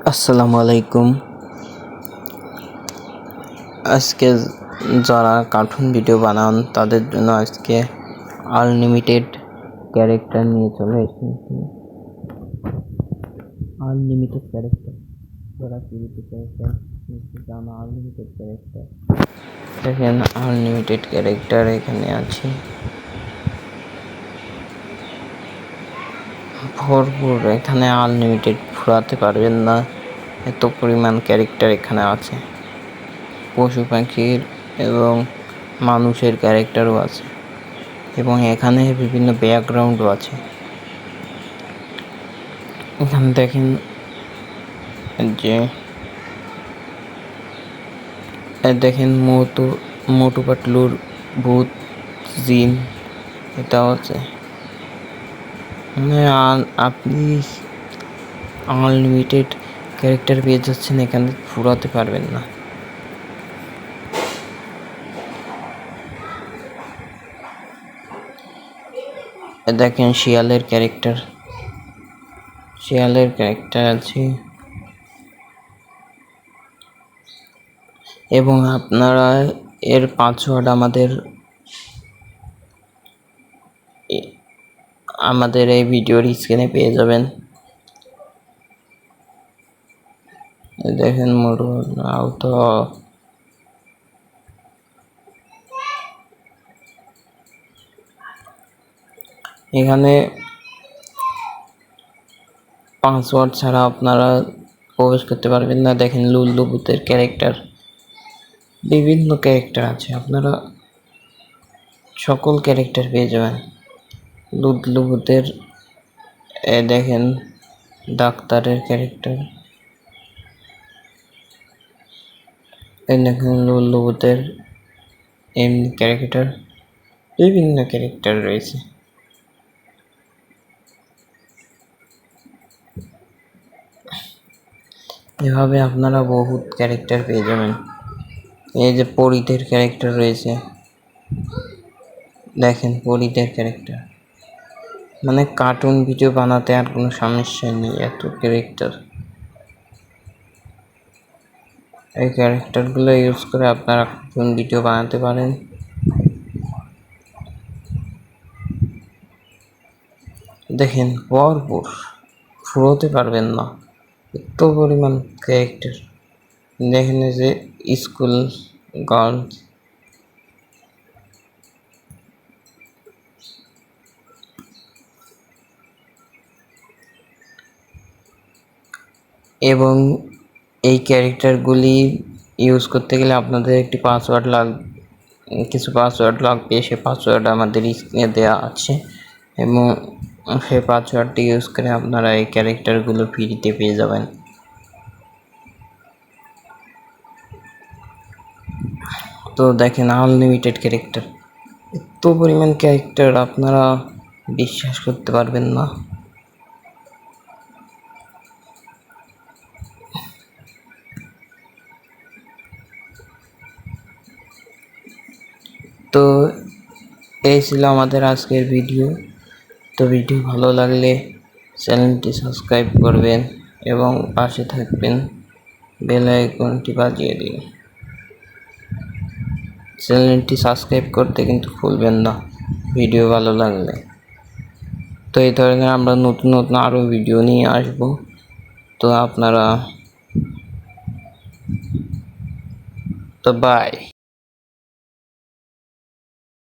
আসসালামু আলাইকুম। আজকে যারা কার্টুন ভিডিও বানান তাদের জন্য আজকে আনলিমিটেড ক্যারেক্টার নিয়ে চলে এসেছি। আনলিমিটেড ক্যারেক্টার যারা টিভিতে ক্যারেক্টার নিতে চান, আনলিমিটেড ক্যারেক্টার দেখেন। আনলিমিটেড ক্যারেক্টার এখানে আছে ভরপুর। এখানে আনলিমিটেড ফুরাতে পারবেন না, এত পরিমাণ ক্যারেক্টার এখানে আছে। পশু পাখির এবং মানুষের ক্যারেক্টারও আছে এবং এখানে বিভিন্ন ব্যাকগ্রাউন্ডও আছে। এখানে দেখেন যে মোটু পাতলুর ভূত জিন, এটাও আছে। মানে আপনি আনলিমিটেড ক্যারেক্টার পেয়ে যাচ্ছেন, এখানে ফুরাতে পারবেন না। দেখেন শিয়ালের ক্যারেক্টার আছে এবং আপনারা এর পাসওয়ার্ড আমাদের এই ভিডিওর স্ক্রিনে পেয়ে যাবেন। দেখেন মোটু তো এখানে পাসওয়ার্ড ছাড়া আপনারা প্রবেশ করতে পারবেন না। দেখেন লুল্লু ভূতের ক্যারেক্টার, বিভিন্ন ক্যারেক্টার আছে, আপনারা সকল ক্যারেক্টার পেয়ে যাবেন। লুল্লু ভূতের দেখেন ডাক্তারের ক্যারেক্টার, দেখেন লুল্লু ভূতের এমনি ক্যারেক্টার, বিভিন্ন ক্যারেক্টার রয়েছে। এভাবে আপনারা বহুত ক্যারেক্টার পেয়ে যাবেন। এই যে পরীদের ক্যারেক্টার রয়েছে, দেখেন পরীদের ক্যারেক্টার। মানে কার্টুন ভিডিও বানাতে আর কোনো সমস্যা নেই, এত ক্যারেক্টার। এই ক্যারেক্টারগুলো ইউজ করে আপনারা কার্টুন ভিডিও বানাতে পারেন। দেখেন ভরপুর, ফুরোতে পারবেন না, এত পরিমাণ ক্যারেক্টার। দেখেন যে স্কুল গার্লস, এবং এই ক্যারেক্টারগুলি ইউজ করতে গেলে আপনাদের একটি কিছু পাসওয়ার্ড লাগবে। সে পাসওয়ার্ড আমাদের স্ক্রিনে দেওয়া আছে এবং সেই পাসওয়ার্ডটি ইউজ করে আপনারা এই ক্যারেক্টারগুলো ফ্রিতে পেয়ে যাবেন। তো দেখেন আনলিমিটেড ক্যারেক্টার, এত পরিমাণ ক্যারেক্টার আপনারা বিশ্বাস করতে পারবেন না। তো এই ছিল আমাদের আজকের ভিডিও। তো ভিডিও ভালো লাগলে চ্যানেলটি সাবস্ক্রাইব করবেন এবং পাশে থাকবেন, বেল আইকনটি বাজিয়ে দিন। চ্যানেলটি সাবস্ক্রাইব করতে কিন্তু ভুলবেন না ভিডিও ভালো লাগলে। তো এই ধরনের আমরা নতুন নতুন আরও ভিডিও নিয়ে আসব। তো আপনারা বাই।